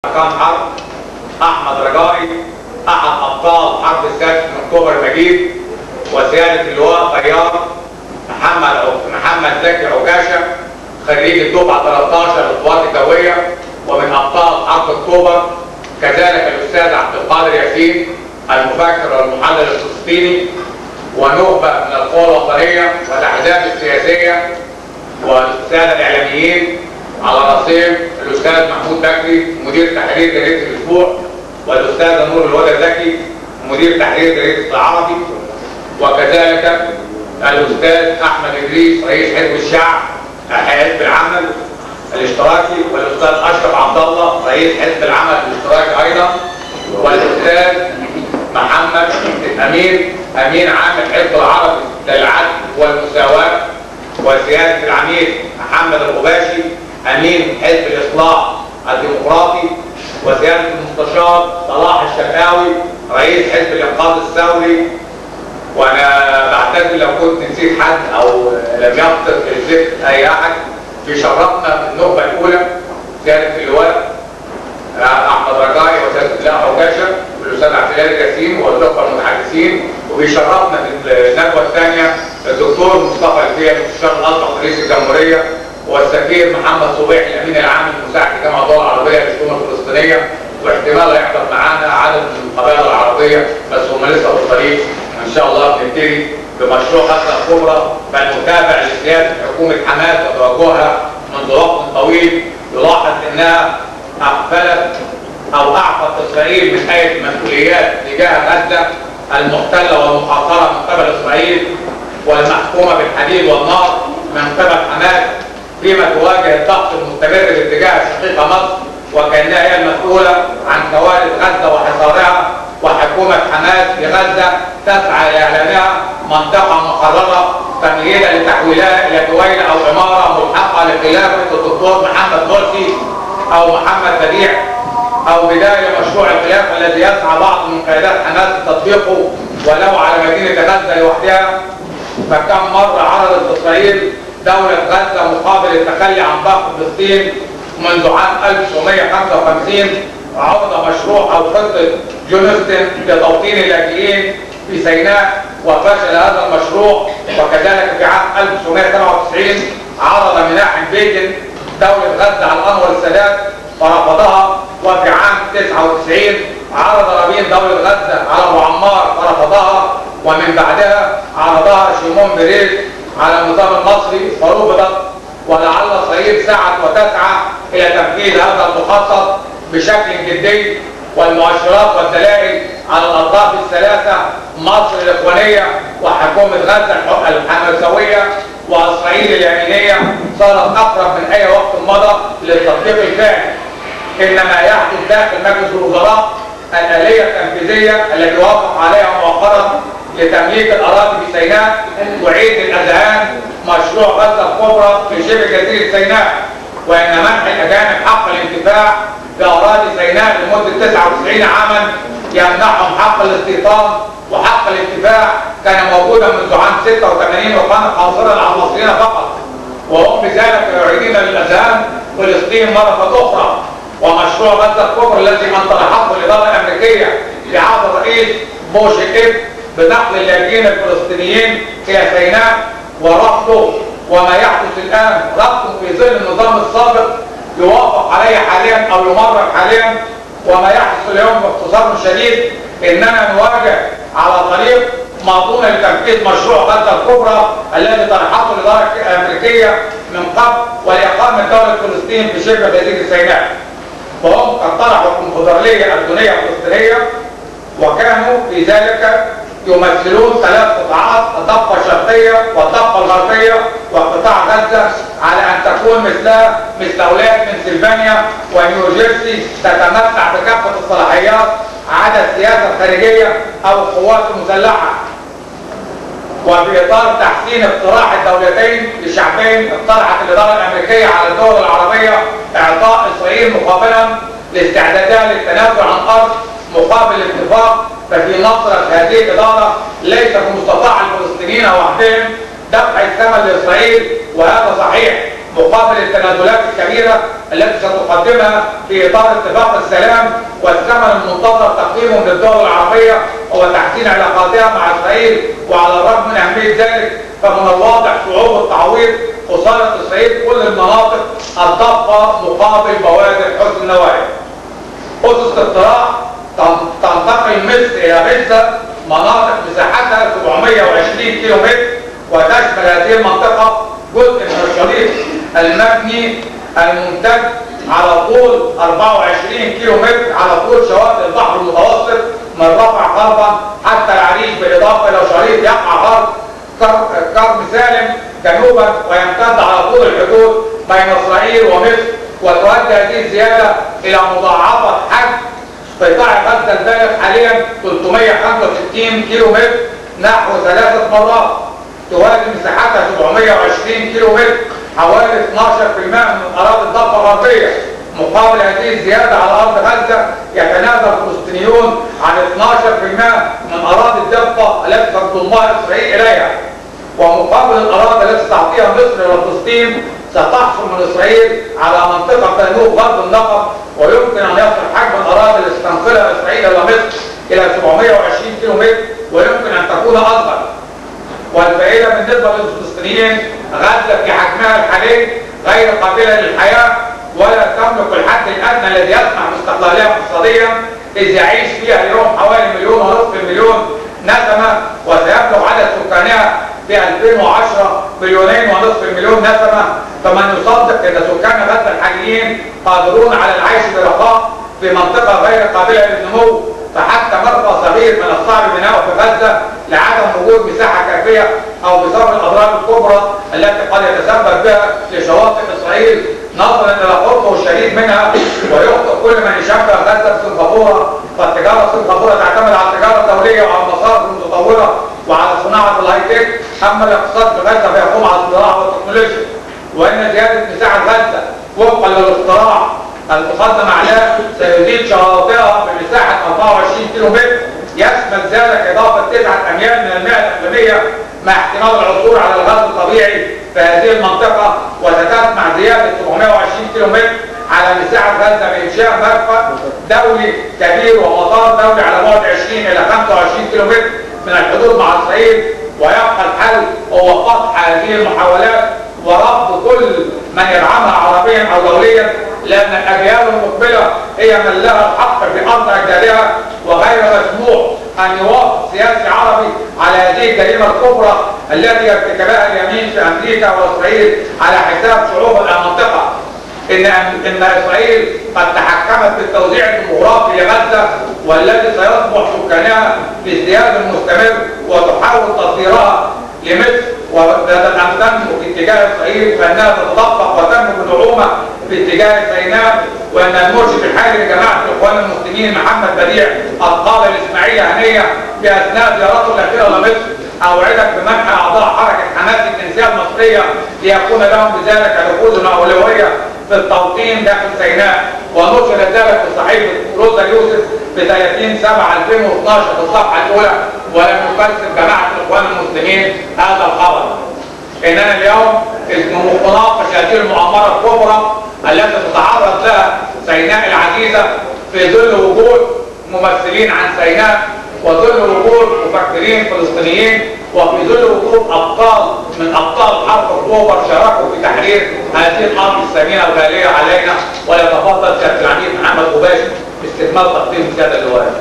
كان حرب احمد رجائي احد ابطال حرب السادس من اكتوبر المجيد، وسياده اللواء طيار محمد زكي عكاشه خريج الدفعه 13 للقوات الجويه ومن ابطال حرب اكتوبر، كذلك الاستاذ عبد القادر ياسين المفكر والمحلل الفلسطيني، ونخبه من القوى الوطنيه والاحزاب السياسيه والساده الاعلاميين، على راسهم الاستاذ محمود بكري مدير تحرير جريده الاسبوع، والاستاذه نور الهدى زكي مدير تحرير جريده العربي، وكذلك الاستاذ احمد ادريس رئيس حزب الشعب حزب العمل الاشتراكي، والاستاذ اشرف عبد الله رئيس حزب العمل الاشتراكي ايضا، والاستاذ محمد امين عام الحزب العربي للعدل والمساواه، وسياده العميد محمد الغباشي امين حزب الاصلاح الديمقراطي، وسياده المستشار صلاح الشرقاوي رئيس حزب الانقاذ الثوري. وانا بعتذر لو كنت نسيت حد او لم يخطر في الذكر اي احد. بيشرفنا في النخبه الاولى سياده اللواء احمد رجائي وسياده اللواء عكاشه والاستاذ عبد الله ياسين والاخوه المتحدثين، وبيشرفنا في الندوه الثانيه الدكتور مصطفى الفيا مستشار الاسبق رئيس الجمهوريه، والسفير محمد صبيح الامين العام المساعد لجامعه الدول العربيه للشؤون الفلسطينيه، واحتمال يحضر معانا عدد من القبائل العربيه بس هم لسه في الطريق. ان شاء الله بنبتدي بمشروع غزه الكبرى فالمتابع لسياده حكومه حماس وتوجهها منذ وقت طويل، يلاحظ انها اغفلت او اعفت اسرائيل من اي المسؤوليات تجاه غزه المحتله والمحاصره من قبل اسرائيل والمحكومه بالحديد والنار من قبل حماس، فيما تواجه الضغط المستمر باتجاه شقيقه مصر وكانها هي المسؤوله عن كوارث غزه وحصارها، وحكومه حماس في غزه تسعى الى اعلانها منطقه مقرره تمهيدا لتحويلها الى دويله او عماره ملحقه لخلافه الدكتور محمد مرسي او محمد بديع، او بدايه مشروع الخلافه الذي يسعى بعض من قيادات حماس لتطبيقه ولو على مدينه غزه لوحدها. فكم مره عرضت اسرائيل دوله غزه مقابل التخلي عن ضغط فلسطين منذ عام 1955 عرض مشروع او خطه جونستن لتوطين اللاجئين في سيناء وفشل هذا المشروع، وكذلك في عام 1997 عرض مناحم بيجن دوله غزه على انور السادات فرفضها، وفي عام 99 عرض رابين دوله غزه على ابو عمار فرفضها، ومن بعدها عرضها شيمون بيريز على النظام المصري فرفضت، ولعل اسرائيل سعت وتسعى الى تنفيذ هذا المخطط بشكل جدي، والمؤشرات والدلائل على الاطراف الثلاثه مصر الاخوانيه وحكومه غزه الحماسويه واسرائيل اليمينيه صارت اقرب من اي وقت مضى للتطبيق الفعلي. انما يحدث داخل مجلس الوزراء الاليه التنفيذيه التي وافق عليها مؤخرا لتمليك الاراضي في سيناء وعيد الاذهان مشروع غزه الكبرى في شبه جزيره سيناء، وان منح الاجانب حق الانتفاع باراضي سيناء لمده 99 عاما يمنحهم حق الاستيطان وحق الانتفاع كان موجودا منذ عام 86 وكان قاصرا على المصريين فقط، وهم بذلك يعيدون للاذهان فلسطين مره اخرى. ومشروع غزه الكبرى الذي انطلقته الاداره الامريكيه في عهد الرئيس بوش الابن بنقل اللاجئين الفلسطينيين الى سيناء ورفضه، وما يحدث الان رفضه في ظل النظام السابق يوافق عليه حاليا او يمرر حاليا. وما يحدث اليوم باختصار شديد اننا نواجه على طريق ماضون لتنفيذ مشروع غزه الكبرى الذي طرحته الاداره الامريكيه من قبل ولاقامه دوله فلسطين في شبه جزيره سيناء. وهم قد طرحوا الكونفدراليه الدوليه الفلسطينيه، وكانوا في ذلك يمثلون ثلاث قطاعات: الضفه الشرقيه والضفه الغربيه وقطاع غزه، على ان تكون مثل ولايه بنسلفانيا ونيوجيرسي تتمتع بكافه الصلاحيات عدا السياسه الخارجيه او القوات المسلحه. وفي اطار تحسين اقتراح الدولتين الشعبين اقترحت الاداره الامريكيه على الدول العربيه اعطاء اسرائيل مقابلا لاستعدادها للتنازل عن ارض مقابل الاتفاق. ففي نظرة هذه الإدارة ليس في مستطاع الفلسطينيين وحدهم دفع الثمن لإسرائيل، وهذا صحيح، مقابل التنازلات الكبيرة التي ستقدمها في إطار اتفاق السلام والثمن المنتظر تقديمه من الدول العربية هو تحسين علاقاتها مع إسرائيل. وعلى الرغم من أهمية ذلك فمن الواضح صعوبة تعويض خسارة إسرائيل كل المناطق الضفة مقابل بوادر حسن النوايا. أسس الاقتراع تنتقل مصر إلى غزة مناطق مساحتها 720 كيلو متر، وتشمل هذه المنطقة جزء من الشريط المبني الممتد على طول 24 كيلو متر على طول شواطئ البحر المتوسط من رفح غربا حتى العريش، بالإضافة إلى شريط يقع غرب كرم سالم جنوبا ويمتد على طول الحدود بين إسرائيل ومصر. وتؤدي هذه الزيادة إلى مضاعفة حجم قطاع غزة البالغ حاليا 365 كيلو متر نحو 3 مرات، توازي مساحتها 720 كيلو متر، حوالي 12% من أراضي الضفة الغربية. مقابل هذه الزيادة على أرض غزة يتنازل الفلسطينيون عن 12% من أراضي الضفة التي تضمها إسرائيل إليها. ومقابل الأراضي التي تعطيها مصر وفلسطين ستحصل من إسرائيل على منطقة جنوب غرب النقب، ويمكن أن يصل حجم الأراضي اللي تستنقلها إسرائيل إلى مصر إلى 720 كيلو متر، ويمكن أن تكون أصغر. والفائدة بالنسبة للفلسطينيين غزة في حجمها الحالي غير قابلة للحياة ولا تملك الحد الأدنى الذي يسمح باستقلالها اقتصاديا، إذ يعيش فيها اليوم حوالي 1.5 مليون نسمة، وسيبلغ عدد سكانها في 2010 2.5 مليون نسمة. فمن يصدق أن سكان غزة الحاليين قادرون على العيش برخاء في منطقة غير قابلة للنمو، فحتى مرفأ صغير من الصعب بناؤه في غزة لعدم وجود مساحة كافية أو بسبب الأضرار الكبرى التي قد يتسبب بها لشواطئ إسرائيل نظرا إلى قربه الشديد منها. ويخطئ كل من يشبه غزة بسنغافورة، فالتجارة سنغافورة تعتمد على التجارة الدولية وعلى المصارف المتطورة وعلى صناعة الهاي تك، أما الاقتصاد في غزة فيقوم على الزراعة والتكنولوجيا. وإن زيادة مساحة غزة وفقا للاقتراع المقدم عليه سيزيد شواطئها بمساحة 24 كيلو متر، يشمل ذلك إضافة 9 أميال من المياه الإقليمية مع احتمال العثور على الغاز الطبيعي في هذه المنطقة. وستسمع زيادة 720 كيلو متر على مساحة غزة بإنشاء مرفأ دولي كبير ومطار دولي على بعد 20 إلى 25 كيلو متر من الحدود مع إسرائيل. ويبقى الحل هو قطع هذه المحاولات ورفض كل من يدعمها عربيا أو دوليا، لأن الأجيال المقبلة هي من لها الحق في أرض أجدادها، وغير مسموح أن يوافق سياسي عربي على هذه الجريمة الكبرى التي ارتكبها اليمين في أمريكا وإسرائيل على حساب شعوب المنطقة. إن إسرائيل قد تحكمت بالتوزيع الديموغرافي لغزة والذي سيصبح سكانها في ازدياد مستمر، وتحاول تصديرها لمصر وبدل أن تنمو في اتجاه إسرائيل فإنها تتدفق وتنمو بنعومة في اتجاه سيناء. وأن المرشد الحالي لجماعة الإخوان المسلمين محمد بديع قد قال لإسماعيل هنية في أثناء زيارته الأخيرة لمصر: أوعدك بمنح أعضاء حركة حماس الجنسية المصرية ليكون لهم بذلك دخول أولوية في التوطين داخل سيناء. ونشر ذلك في صحيفة روزا يوسف ب 30/7/2012 في الصفحة الأولى، ولم يكذب جماعة الإخوان المسلمين هذا الخبر. إننا اليوم نناقش هذه المؤامرة الكبرى التي تتعرض لها سيناء العزيزة في ظل وجود ممثلين عن سيناء، وظل وجود مفكرين فلسطينيين، وفي ظل وجود أبطال من أبطال حرب أكتوبر شاركوا في تحرير هذه الأرض الثمينة الغالية علينا. وليتفضل سيادة العميد محمد غباشي باستكمال تقديم السادة اللواء.